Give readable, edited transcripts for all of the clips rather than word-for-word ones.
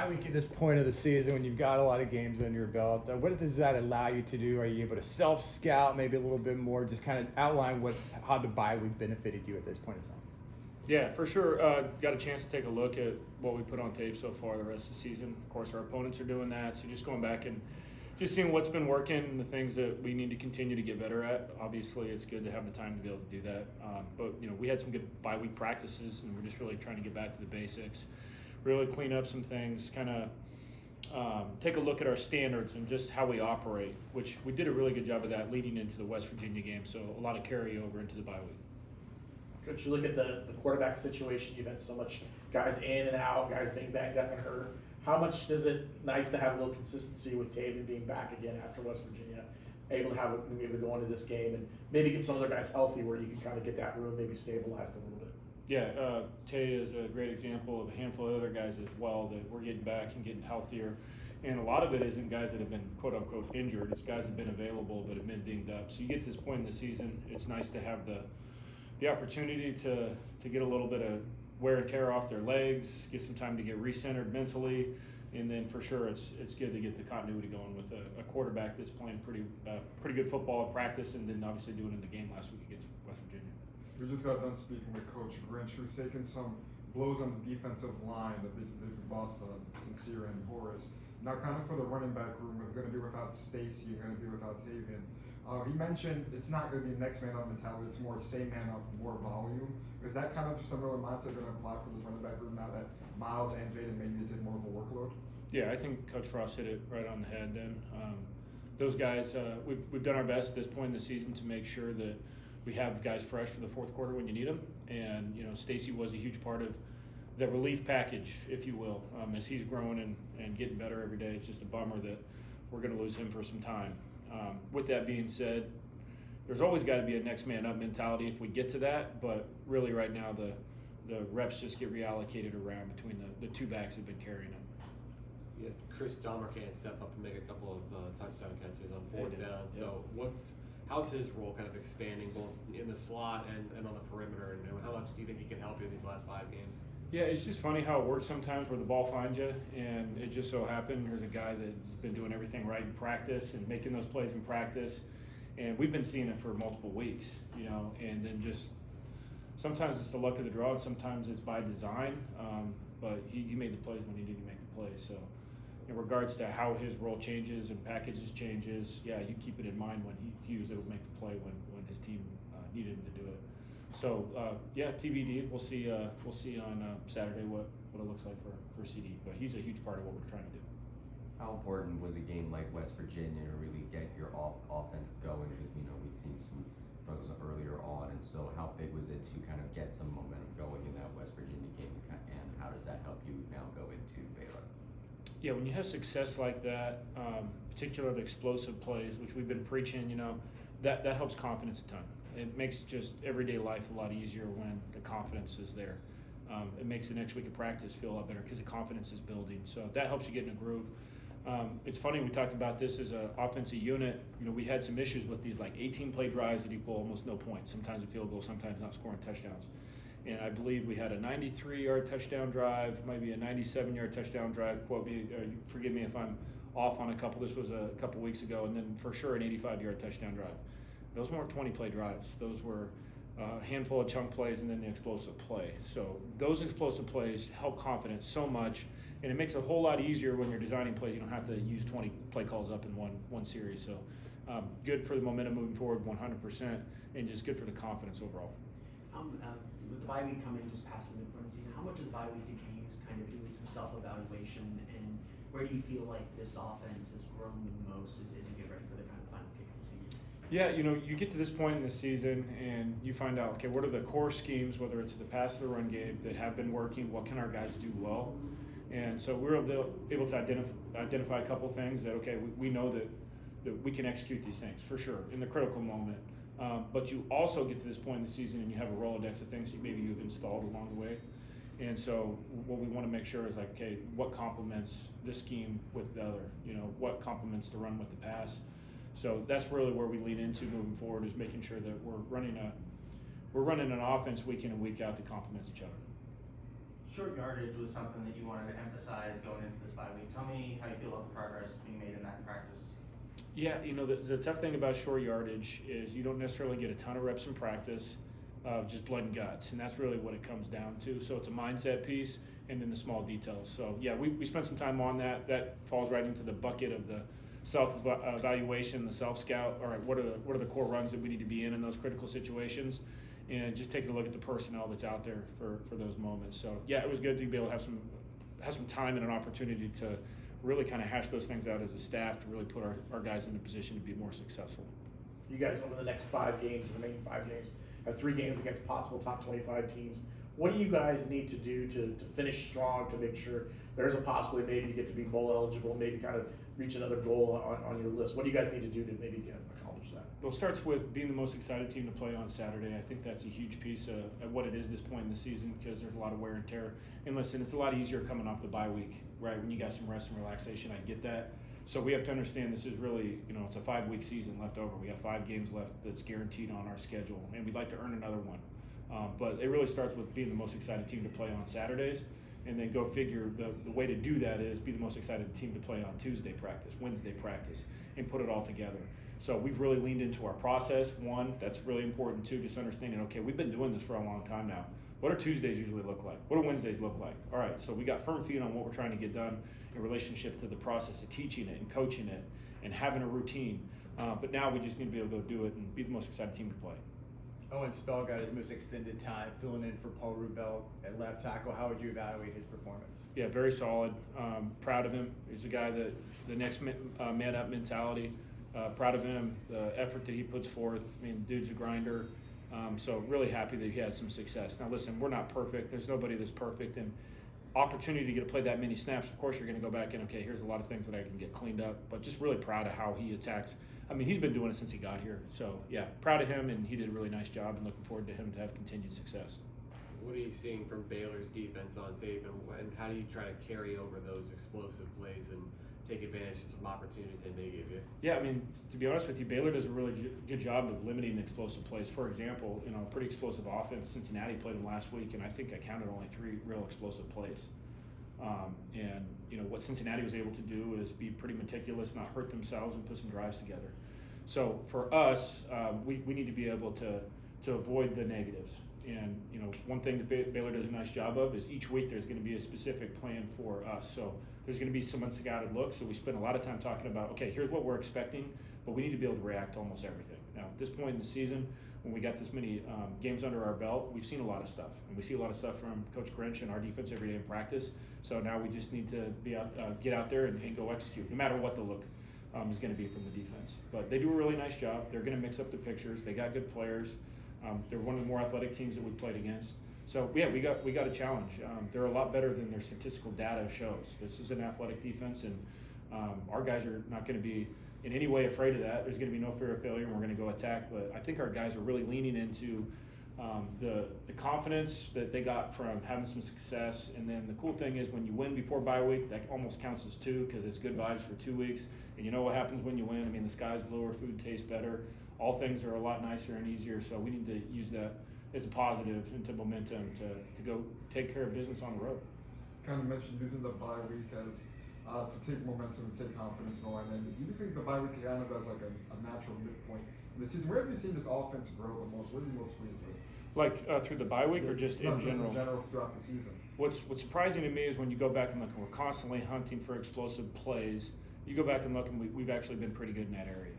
bye week at this point of the season when you've got a lot of games under your belt, what does that allow you to do? Are you able to self-scout maybe a little bit more, just kind of outline how the bye week benefited you at this point in time? Yeah, for sure. Got a chance to take a look at what we put on tape so far the rest of the season. Of course, our opponents are doing that, so just going back and just seeing what's been working and the things that we need to continue to get better at. Obviously, it's good to have the time to be able to do that. But we had some good bye week practices, and we're just really trying to get back to the basics, really clean up some things, kind of take a look at our standards and just how we operate, which we did a really good job of that leading into the West Virginia game. So a lot of carryover into the bye week. Coach, you look at the quarterback situation. You've had so much guys in and out, guys being banged up and hurt. How much is it nice to have a little consistency with Taven being back again after West Virginia, able to be able to go into this game and maybe get some other guys healthy where you can kind of get that room maybe stabilized a little bit? Yeah, Tay is a great example of a handful of other guys as well that we're getting back and getting healthier. And a lot of it isn't guys that have been quote unquote injured. It's guys that have been available but have been dinged up. So you get to this point in the season, it's nice to have the opportunity to get a little bit of wear and tear off their legs, get some time to get recentered mentally, and then for sure it's good to get the continuity going with a quarterback that's playing pretty good football in practice, and then obviously doing it in the game last week against West Virginia. We just got done speaking with Coach Grinch, who's taken some blows on the defensive line that they've lost Sincere and Horace. Now, kind of for the running back room, we're going to be without Stacy, we're going to be without Tavian. He mentioned it's not going to be next man up mentality, it's more same man up, more volume. Is that kind of similar mindset going to apply for this running back room now that Miles and Jaden maybe is in more of a workload? Yeah, I think Coach Frost hit it right on the head then. Those guys, we've done our best at this point in the season to make sure that we have guys fresh for the fourth quarter when you need them. And, Stacy was a huge part of the relief package, if you will, as he's growing and getting better every day. It's just a bummer that we're going to lose him for some time. With that being said, there's always got to be a next man up mentality if we get to that, but really right now the reps just get reallocated around between the two backs that have been carrying them. Yeah, Chris Dahmer can't step up and make a couple of touchdown catches on fourth down. Yep. So how's his role kind of expanding both in the slot and on the perimeter, and how much do you think he can help you in these last 5 games? Yeah, it's just funny how it works sometimes where the ball finds you, and it just so happened there's a guy that's been doing everything right in practice and making those plays in practice, and we've been seeing it for multiple weeks, and then just sometimes it's the luck of the draw and sometimes it's by design, but he made the plays when he needed to make the plays. So in regards to how his role changes and packages changes, yeah, you keep it in mind when he was able to make the play when his team needed him to do it. So yeah, TBD. We'll see on Saturday what it looks like for CD. But he's a huge part of what we're trying to do. How important was a game like West Virginia to really get your offense going? Because we'd seen some struggles earlier on, and so how big was it to kind of get some momentum going in that West Virginia game, and how does that help you now go into Baylor? Yeah, when you have success like that, particularly the explosive plays, which we've been preaching, that helps confidence a ton. It makes just everyday life a lot easier when the confidence is there. It makes the next week of practice feel a lot better because the confidence is building. So that helps you get in a groove. It's funny, we talked about this as an offensive unit. We had some issues with these 18-play drives that equal almost no points. Sometimes a field goal, sometimes not scoring touchdowns. And I believe we had a 93-yard touchdown drive, maybe a 97-yard touchdown drive. Quote me, forgive me if I'm off on a couple. This was a couple weeks ago, and then for sure an 85-yard touchdown drive. Those weren't 20-play drives. Those were a handful of chunk plays and then the explosive play. So those explosive plays help confidence so much, and it makes it a whole lot easier when you're designing plays. You don't have to use 20 play calls up in one series. So good for the momentum moving forward 100%, and just good for the confidence overall. With the bye week coming just past the midpoint of the season, how much of the bye week did you use kind of doing some self-evaluation, and where do you feel like this offense has grown the most as you get ready for the kind of final kick of the season? Yeah, you get to this point in the season and you find out, okay, what are the core schemes, whether it's the pass or the run game, that have been working? What can our guys do well? And so we're able to identify a couple things that, okay, we know that we can execute these things for sure in the critical moment. But you also get to this point in the season and you have a Rolodex of things maybe you've installed along the way. And so what we want to make sure is okay, what complements this scheme with the other? What complements the run with the pass? So that's really where we lean into moving forward, is making sure that we're running an offense week in and week out that complements each other. Short yardage was something that you wanted to emphasize going into this bye week. Tell me how you feel about the progress being made in that practice. Yeah, the tough thing about short yardage is you don't necessarily get a ton of reps in practice, just blood and guts, and that's really what it comes down to. So it's a mindset piece, and then the small details. So yeah, we spent some time on that. That falls right into the bucket of the self-evaluation, the self-scout. All right, what are the core runs that we need to be in those critical situations, and just taking a look at the personnel that's out there for those moments. So yeah, it was good to be able to have some time and an opportunity to really kind of hash those things out as a staff to really put our guys in a position to be more successful. You guys, over the next 5 games, the remaining 5 games, have 3 games against possible top 25 teams. What do you guys need to do to finish strong to make sure there's a possibility maybe to get to be bowl eligible, maybe kind of reach another goal on your list? What do you guys need to do to maybe accomplish that? Well, it starts with being the most excited team to play on Saturday. I think that's a huge piece of what it is this point in the season, because there's a lot of wear and tear. And listen, it's a lot easier coming off the bye week, right? When you got some rest and relaxation, I get that. So we have to understand this is really, it's a 5-week season left over. We got 5 games left that's guaranteed on our schedule, and we'd like to earn another one. But it really starts with being the most excited team to play on Saturdays, and then go figure the way to do that is be the most excited team to play on Tuesday practice, Wednesday practice, and put it all together. So we've really leaned into our process. One, that's really important too, just understanding, okay, we've been doing this for a long time now. What do Tuesdays usually look like? What do Wednesdays look like? All right, so we got firm feet on what we're trying to get done in relationship to the process of teaching it and coaching it and having a routine. But now we just need to be able to go do it and be the most excited team to play. Owen Spell got his most extended time filling in for Paul Rubel at left tackle. How would you evaluate his performance? Yeah, very solid. Proud of him. He's a guy that the next man up mentality. Proud of him, the effort that he puts forth. I mean, dude's a grinder. So really happy that he had some success. Now listen, we're not perfect. There's nobody that's perfect. And opportunity to get to play that many snaps, of course you're going to go back and, okay, here's a lot of things that I can get cleaned up. But just really proud of how he attacks. I mean, he's been doing it since he got here. So yeah, proud of him, and he did a really nice job, and looking forward to him to have continued success. What are you seeing from Baylor's defense on tape, and how do you try to carry over those explosive plays and take advantage of some opportunities they may give you? Yeah, I mean, to be honest with you, Baylor does a really good job of limiting explosive plays. For example, a pretty explosive offense. Cincinnati played them last week, and I think I counted only 3 real explosive plays. What Cincinnati was able to do is be pretty meticulous, not hurt themselves, and put some drives together. So for us, we need to be able to avoid the negatives. And one thing that Baylor does a nice job of is each week there's going to be a specific plan for us. So there's going to be some unscouted looks. So we spend a lot of time talking about, okay, here's what we're expecting, but we need to be able to react to almost everything. Now, at this point in the season, when we got this many games under our belt, we've seen a lot of stuff. And we see a lot of stuff from Coach Grinch and our defense every day in practice. So now we just need to get out there and go execute, no matter what the look is going to be from the defense. But they do a really nice job. They're going to mix up the pictures. They got good players. They're one of the more athletic teams that we've played against. So yeah, we got a challenge. They're a lot better than their statistical data shows. This is an athletic defense, and our guys are not going to be in any way afraid of that. There's going to be no fear of failure, and we're going to go attack. But I think our guys are really leaning into the confidence that they got from having some success. And then the cool thing is when you win before bye week, that almost counts as 2 because it's good vibes for 2 weeks. And you know what happens when you win? I mean, the sky's bluer, food tastes better. All things are a lot nicer and easier. So we need to use that as a positive into momentum to go take care of business on the road. Kind of mentioned using the bye week as to take momentum and take confidence going. And do you think the bye week kind of as like a natural midpoint in the season? Where have you seen this offense grow the most? What are you most pleased with? Like through the bye week or just in general? Just in general throughout the season. What's surprising to me is when you go back and look, and we're constantly hunting for explosive plays. You go back and look, and we've actually been pretty good in that area.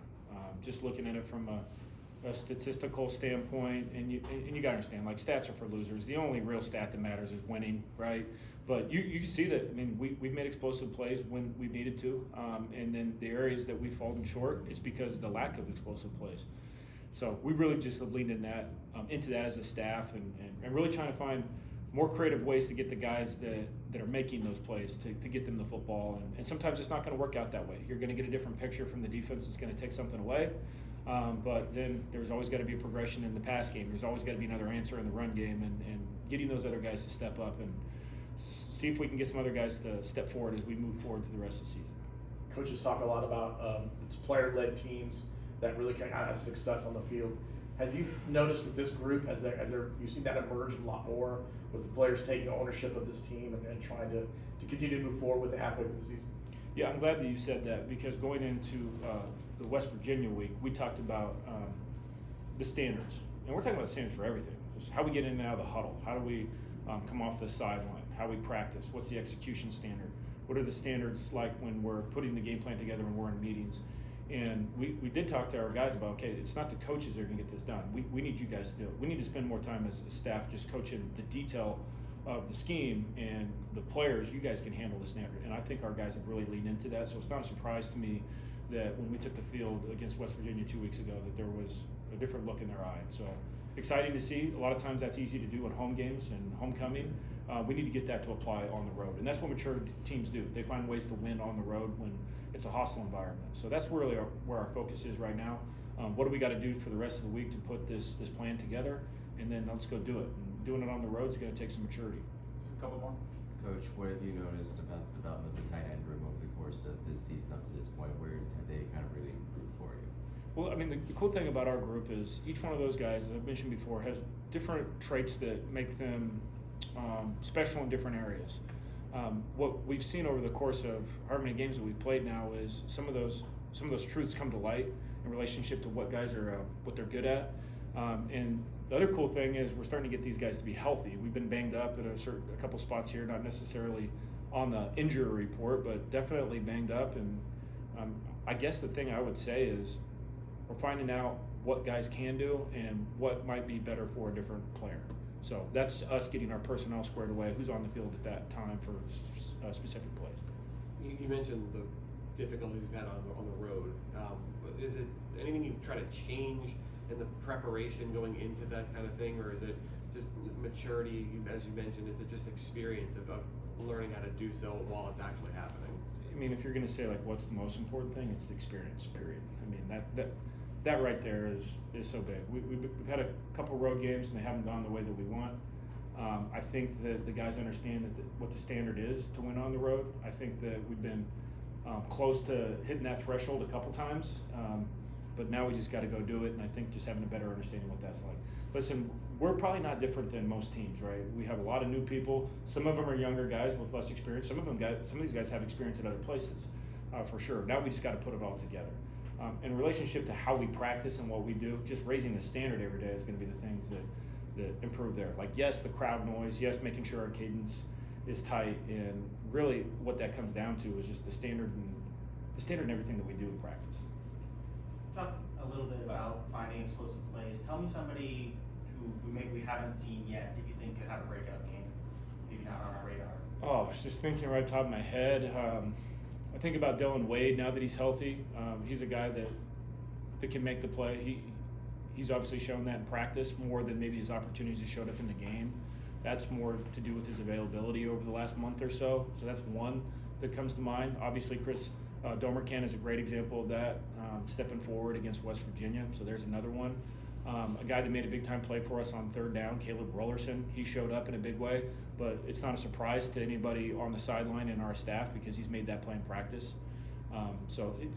Just looking at it from a statistical standpoint, and you got to understand, like, stats are for losers. The only real stat that matters is winning, right? But you can see that. I mean, we've made explosive plays when we needed to, and then the areas that we've fallen short is because of the lack of explosive plays. So we really just have leaned into that as a staff, and really trying to find more creative ways to get the guys that are making those plays to get them the football. And sometimes it's not going to work out that way. You're going to get a different picture from the defense that's going to take something away. But then there's always got to be a progression in the pass game. There's always got to be another answer in the run game, and getting those other guys to step up and see if we can get some other guys to step forward as we move forward through the rest of the season. Coaches talk a lot about it's player-led teams that really can have success on the field. Has you noticed with this group, you've seen that emerge a lot more with the players taking ownership of this team and trying to continue to move forward with it halfway through the season? Yeah, I'm glad that you said that, because going into the West Virginia week, we talked about the standards, and we're talking about standards for everything. Just how we get in and out of the huddle, how do we come off the sideline, how we practice, what's the execution standard, what are the standards like when we're putting the game plan together and we're in meetings. And we did talk to our guys about, okay, it's not the coaches that are going to get this done. We need you guys to do it. We need to spend more time as a staff just coaching the detail of the scheme, and the players, you guys can handle the standard. And I think our guys have really leaned into that. So it's not a surprise to me that when we took the field against West Virginia 2 weeks ago, that there was a different look in their eye. So exciting to see. A lot of times that's easy to do in home games and homecoming. We need to get that to apply on the road. And that's what mature teams do. They find ways to win on the road when it's a hostile environment. So that's really where our focus is right now. What do we got to do for the rest of the week to put this plan together? And then let's go do it. And doing it on the road is going to take some maturity. Just a couple more. Coach, what have you noticed about the development of the tight end room over the course of this season up to this point? Where have they kind of really improved for you? Well, I mean, the cool thing about our group is each one of those guys, as I've mentioned before, has different traits that make them special in different areas. What we've seen over the course of however many games that we've played now is some of those truths come to light in relationship to what guys are what they're good at. And the other cool thing is we're starting to get these guys to be healthy. We've been banged up at a couple spots here, not necessarily on the injury report, but definitely banged up. And I guess the thing I would say is we're finding out what guys can do and what might be better for a different player. So that's us getting our personnel squared away, who's on the field at that time for specific plays. You mentioned the difficulties you've had on the road. Is it anything you try to change in the preparation going into that kind of thing, or is it just maturity, as you mentioned, is it just experience of learning how to do so while it's actually happening? I mean, if you're going to say like what's the most important thing, it's the experience, period. I mean, that right there is so big. We've had a couple road games and they haven't gone the way that we want. I think that the guys understand what the standard is to win on the road. I think that we've been close to hitting that threshold a couple times, but now we just got to go do it. And I think just having a better understanding what that's like. Listen, we're probably not different than most teams, right? We have a lot of new people. Some of them are younger guys with less experience. Some of these guys have experience at other places, for sure. Now we just got to put it all together. In relationship to how we practice and what we do, just raising the standard every day is going to be the things that improve there. Like, yes, the crowd noise, yes, making sure our cadence is tight, and really what that comes down to is just the standard and everything that we do in practice. Talk a little bit about finding explosive plays. Tell me somebody who maybe we haven't seen yet that you think could have a breakout game, maybe not on our radar. Oh, I was just thinking right top of my head. I think about Dylan Wade now that he's healthy. He's a guy that can make the play. He's obviously shown that in practice more than maybe his opportunities have showed up in the game. That's more to do with his availability over the last month or so. So that's one that comes to mind. Obviously, Chris Domercan is a great example of that, stepping forward against West Virginia. So there's another one. A guy that made a big-time play for us on third down, Caleb Rollerson, he showed up in a big way, but it's not a surprise to anybody on the sideline in our staff because he's made that play in practice.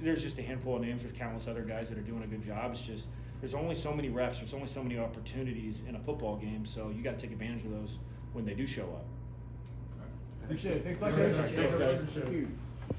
There's just a handful of names. There's countless other guys that are doing a good job. It's just there's only so many reps. There's only so many opportunities in a football game, so you got to take advantage of those when they do show up. Appreciate it. Thanks a lot. Thanks, Thanks, guys. Appreciate it. Thank you.